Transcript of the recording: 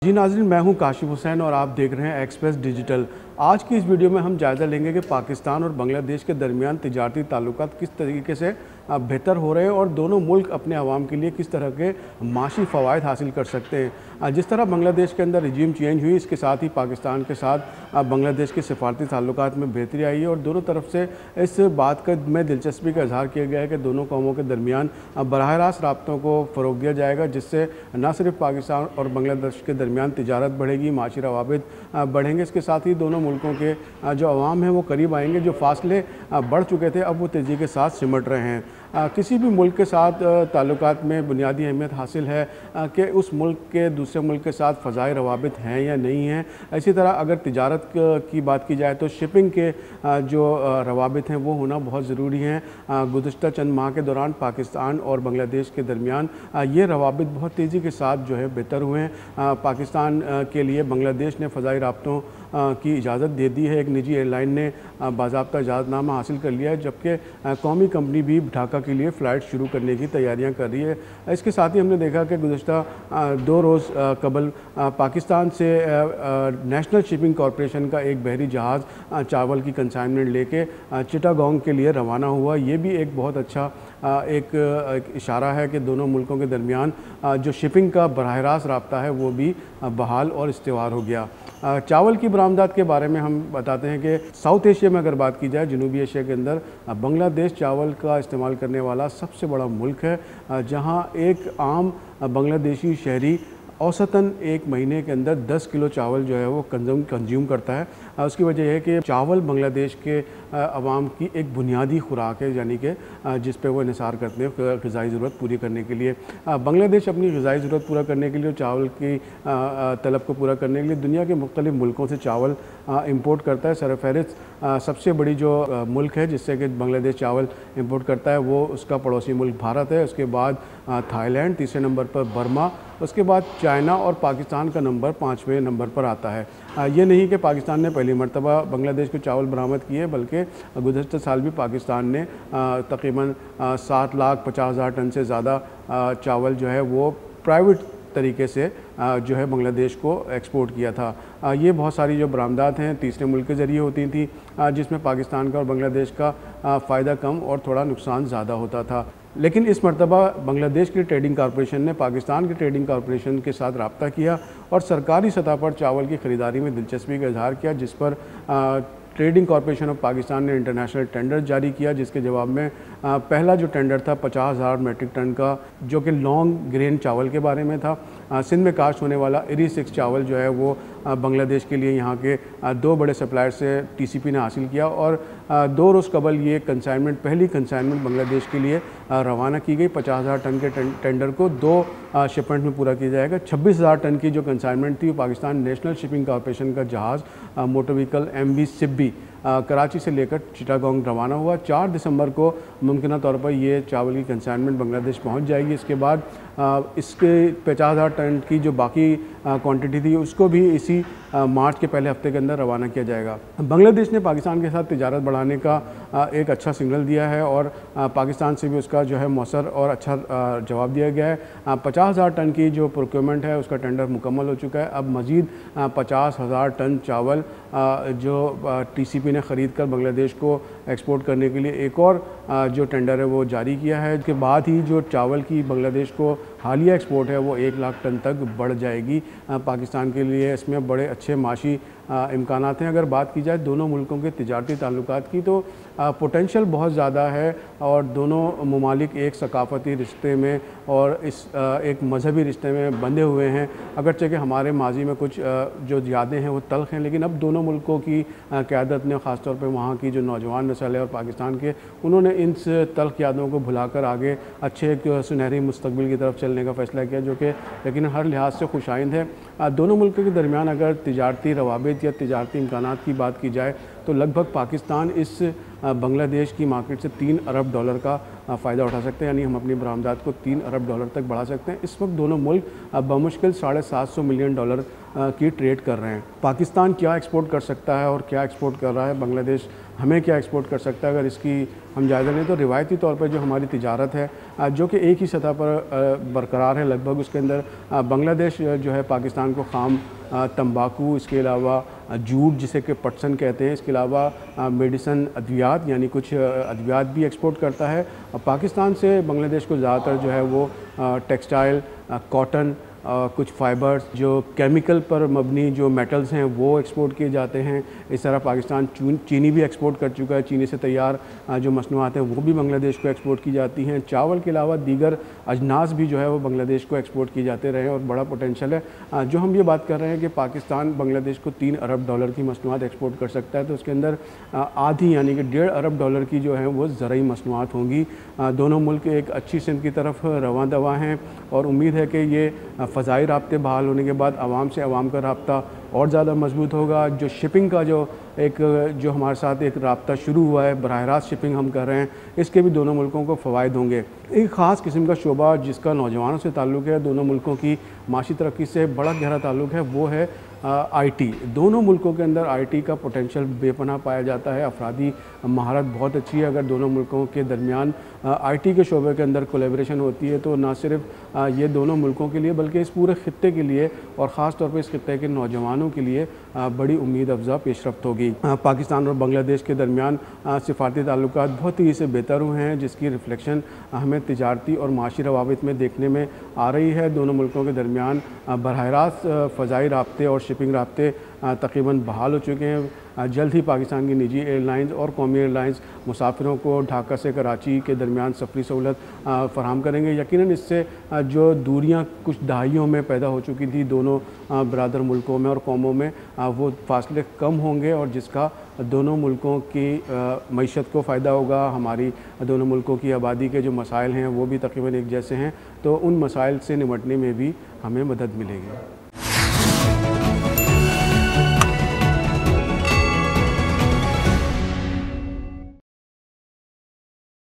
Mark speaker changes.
Speaker 1: जी नाज़रीन, मैं हूं काशिफ हुसैन और आप देख रहे हैं एक्सप्रेस डिजिटल। आज की इस वीडियो में हम जायज़ा लेंगे कि पाकिस्तान और बांग्लादेश के दरमियान तिजारती ताल्लुकात किस तरीके से बेहतर हो रहे हैं और दोनों मुल्क अपने आवाम के लिए किस तरह के माशी फ़वाइद हासिल कर सकते हैं। जिस तरह बांग्लादेश के अंदर रजीम चेंज हुई, इसके साथ ही पाकिस्तान के साथ बांग्लादेश के सिफारती ताल्लुकात में बेहतरी आई है और दोनों तरफ से इस बात में दिलचस्पी का इजहार किया गया है कि दोनों कौमों के दरमियान बराह रास्त राब्तों को फ़रोग़ दिया जाएगा, जिससे न सिर्फ पाकिस्तान और बांग्लादेश के दरमियान तिजारत बढ़ेगी, माशी रवाबित बढ़ेंगे। इसके साथ ही दोनों मुल्कों के जो अवाम हैं वो करीब आएंगे। जो फासले बढ़ चुके थे अब वो तेज़ी के साथ सिमट रहे हैं। किसी भी मुल्क के साथ ताल्लुकात में बुनियादी अहमियत हासिल है कि उस मुल्क के दूसरे मुल्क के साथ फ़ज़ाई रवाबित हैं या नहीं हैं। इसी तरह अगर तिजारत की बात की जाए तो शिपिंग के जो रवाबित हैं वो होना बहुत ज़रूरी हैं। गुज़श्ता चंद माह के दौरान पाकिस्तान और बांग्लादेश के दरमियान ये रवाबित बहुत तेज़ी के साथ जो है बेहतर हुए हैं। पाकिस्तान के लिए बांग्लादेश ने फ़ज़ाई राब्तों की इजाज़त दे दी है। एक निजी एयरलाइन ने बाज़ाब्ता इजाज़तनामा हासिल कर लिया है, जबकि कौमी कंपनी भी ढाका के लिए फ़्लाइट शुरू करने की तैयारियां कर रही है। इसके साथ ही हमने देखा कि गुज़श्ता 2 रोज़ कबल पाकिस्तान से नेशनल शिपिंग कॉरपोरेशन का एक बहरी जहाज़ चावल की कंसाइनमेंट लेके चिटागोंग के लिए रवाना हुआ। ये भी एक बहुत अच्छा एक इशारा है कि दोनों मुल्कों के दरमियान जो शिपिंग का बराह रास्त राब्ता है वो भी बहाल और इस्तेवार हो गया। चावल की बरामदात के बारे में हम बताते हैं कि साउथ एशिया में अगर बात की जाए, जनूबी एशिया के अंदर बांग्लादेश चावल का इस्तेमाल करने वाला सबसे बड़ा मुल्क है, जहां एक आम बांग्लादेशी शहरी औसतन एक महीने के अंदर 10 किलो चावल जो है वो कंज्यूम करता है। उसकी वजह है कि चावल बांग्लादेश के अवाम की एक बुनियादी खुराक है, यानी कि जिस पे वो निसार करते हैं ग़िज़ाई ज़रूरत पूरी करने के लिए। बांग्लादेश अपनी ग़िज़ाई ज़रूरत पूरा करने के लिए, चावल की तलब को पूरा करने के लिए दुनिया के मुख्तलिफ़ मुल्कों से चावल इंपोर्ट करता है। सरफ़हरिस्त सबसे बड़ी जो मुल्क है जिससे कि बांग्लादेश चावल इंपोर्ट करता है वो उसका पड़ोसी मुल्क भारत है। उसके बाद थाईलैंड, तीसरे नंबर पर बर्मा, उसके बाद चाइना और पाकिस्तान का नंबर 5वें नंबर पर आता है। ये नहीं कि पाकिस्तान ने पहली मरतबा बांग्लादेश को चावल बरामद किए, बल्कि गुज़श्ता साल भी पाकिस्तान ने तकरीबन 7,50,000 टन से ज़्यादा चावल जो है वो प्राइवेट तरीके से जो है बांग्लादेश को एक्सपोर्ट किया था। ये बहुत सारी जो बरामदात हैं तीसरे मुल्क के ज़रिए होती थी, जिसमें पाकिस्तान का और बांग्लादेश का फ़ायदा कम और थोड़ा नुकसान ज़्यादा होता था। लेकिन इस मरतबा बांग्लादेश की ट्रेडिंग कॉरपोरेशन ने पाकिस्तान की ट्रेडिंग कॉरपोरेशन के साथ रब्ता किया और सरकारी सतह पर चावल की ख़रीदारी में दिलचस्पी का इजहार किया, जिस पर ट्रेडिंग कॉरपोरेशन ऑफ पाकिस्तान ने इंटरनेशनल टेंडर जारी किया, जिसके जवाब में पहला जो टेंडर था 50,000 मेट्रिक टन का, जो कि लॉन्ग ग्रेन चावल के बारे में था। सिंध में काश्त होने वाला इरी 6 चावल जो है वो बांग्लादेश के लिए यहाँ के 2 बड़े सप्लायर से टीसीपी ने हासिल किया और 2 रोज़ कबल ये कंसाइनमेंट, पहली कंसाइनमेंट बांग्लादेश के लिए रवाना की गई। 50,000 टन के टेंडर को 2 शिपमेंट में पूरा किया जाएगा। 26,000 टन की जो कंसाइनमेंट थी वो पाकिस्तान नेशनल शिपिंग कॉरपोरेशन का जहाज़ motor vehicle MV Sibi Karachi से लेकर चिटागोंग रवाना हुआ। 4 दिसंबर को मुमकिन तौर पर ये चावल की कंसाइनमेंट बांग्लादेश पहुंच जाएगी। इसके बाद इसके 50,000 टन की जो बाकी क्वांटिटी थी उसको भी इसी मार्च के पहले हफ्ते के अंदर रवाना किया जाएगा। बांग्लादेश ने पाकिस्तान के साथ तिजारत बढ़ाने का एक अच्छा सिग्नल दिया है और पाकिस्तान से भी उसका जो है मौसर और अच्छा जवाब दिया गया है। 50,000 टन की जो प्रोक्योरमेंट है उसका टेंडर मुकम्मल हो चुका है। अब मज़ीद 50,000 टन चावल जो TCP ने ख़रीद कर बांग्लादेश को एक्सपोर्ट करने के लिए एक और जो टेंडर है वो जारी किया है। इसके बाद ही जो चावल की बांग्लादेश को हालिया एक्सपोर्ट है वो 1 लाख टन तक बढ़ जाएगी। पाकिस्तान के लिए इसमें बड़े अच्छे माशी इम्कानात हैं। अगर बात की जाए दोनों मुल्कों के तिजारती ताल्लुकात की तो पोटेंशियल बहुत ज़्यादा है और दोनों ममालिक एक सकाफ़ती रिश्ते में और एक मजहबी रिश्ते में बंधे हुए हैं। अगरचे कि हमारे माजी में कुछ जो यादें हैं वो तल्ख़ हैं, लेकिन अब दोनों मुल्कों की क़यादत ने, ख़ास तौर पे वहाँ की जो नौजवान नस्ल है और पाकिस्तान के, उन्होंने इन तल्ख़ यादों को भुलाकर आगे अच्छे एक सुनहरी मुस्तक़बिल की तरफ चलने का फ़ैसला किया, जो कि लेकिन हर लिहाज से खुशाइंद है। दोनों मुल्कों के दरमियान अगर तिजारती रवाबित या तिजारती इम्कानात की बात की जाए तो लगभग पाकिस्तान इस बांग्लादेश की मार्केट से $3 अरब का फ़ायदा उठा सकते हैं, यानी हम अपनी बरामदात को $3 अरब तक बढ़ा सकते हैं। इस वक्त दोनों मुल्क बमुश्किल $750 मिलियन की ट्रेड कर रहे हैं। पाकिस्तान क्या एक्सपोर्ट कर सकता है और क्या एक्सपोर्ट कर रहा है बांग्लादेश हमें क्या एक्सपोर्ट कर सकता है। अगर इसकी हम जायज़ा लें तो रिवायती तौर पर जो हमारी तिजारत है जो कि एक ही सतह पर बरकरार है लगभग, उसके अंदर बांग्लादेश जो है पाकिस्तान को खाम तंबाकू, इसके अलावा जूट जिसे कि पटसन कहते हैं, इसके अलावा मेडिसन अद्वियात यानी कुछ अद्वियात भी एक्सपोर्ट करता है। पाकिस्तान से बांग्लादेश को ज़्यादातर जो है वो टेक्सटाइल, कॉटन, कुछ फ़ाइबर्स, जो केमिकल पर मबनी जो मेटल्स हैं वो एक्सपोर्ट किए जाते हैं। इस तरह पाकिस्तान चीनी भी एक्सपोर्ट कर चुका है, चीनी से तैयार जो मसनूआत हैं वो भी बांग्लादेश को एक्सपोर्ट की जाती हैं। चावल के अलावा दीगर अजनास भी जो है वो बांग्लादेश को एक्सपोर्ट किए जाते रहे और बड़ा पोटेंशल है। जो हम ये बात कर रहे हैं कि पाकिस्तान बांग्लादेश को $3 अरब की मसनूआत एक्सपोर्ट कर सकता है, तो उसके अंदर आधी यानी कि $1.5 अरब की जो है वो ज़रूरी मसनूआत होंगी। दोनों मुल्क एक अच्छी सिमत की तरफ रवां दवा हैं और उम्मीद है कि ये फ़ज़ाई राब्ते बहाल होने के बाद आवाम से आवाम का राब्ता और ज़्यादा मजबूत होगा। जो शिपिंग का जो हमारे साथ एक राब्ता शुरू हुआ है, बराह रास्त शिपिंग हम कर रहे हैं, इसके भी दोनों मुल्कों को फ़वाइद होंगे। एक ख़ास किस्म का शोबा जिसका नौजवानों से ताल्लुक़ है, दोनों मुल्कों की माशी तरक्की से बड़ा गहरा ताल्लुक़ है, वो है IT। दोनों मुल्कों के अंदर IT का पोटेंशल बेपनाह पाया जाता है। अफरादी महारत बहुत अच्छी है। अगर दोनों मुल्कों के दरमियान IT के शोबे के अंदर कोलैबोरेशन होती है तो ना सिर्फ ये दोनों मुल्कों के लिए बल्कि इस पूरे ख़ित्ते के लिए और ख़ास तौर पर इस ख़ित्ते के नौजवानों के लिए बड़ी उम्मीद अफजा पेशरफ्त होगी। पाकिस्तान और बांग्लादेश के दरमियान सिफारती ताल्लुकात बहुत ही से बेहतर हुए हैं, जिसकी रिफ्लेक्शन हमें तिजारती और माशी रवाबित में देखने में आ रही है। दोनों मुल्कों के दरमियान बराह रास्त फ़ज़ाई राब्ते और शिपिंग राब्ते तकरीबन बहाल हो चुके हैं। जल्द ही पाकिस्तान की निजी एयरलाइंस और कौमी एयरलाइंस मुसाफिरों को ढाका से कराची के दरमियान सफरी सहूलत फ़राहम करेंगे। यकीनन इससे जो दूरियां कुछ दहाइयों में पैदा हो चुकी थी दोनों बरादर मुल्कों में और कौमों में, वो फासले कम होंगे और जिसका दोनों मुल्कों की मईशत को फ़ायदा होगा। हमारी दोनों मुल्कों की आबादी के जो मसाइल हैं वो भी तकरीबन एक जैसे हैं, तो उन मसाइल से निपटने में भी हमें मदद मिलेगी।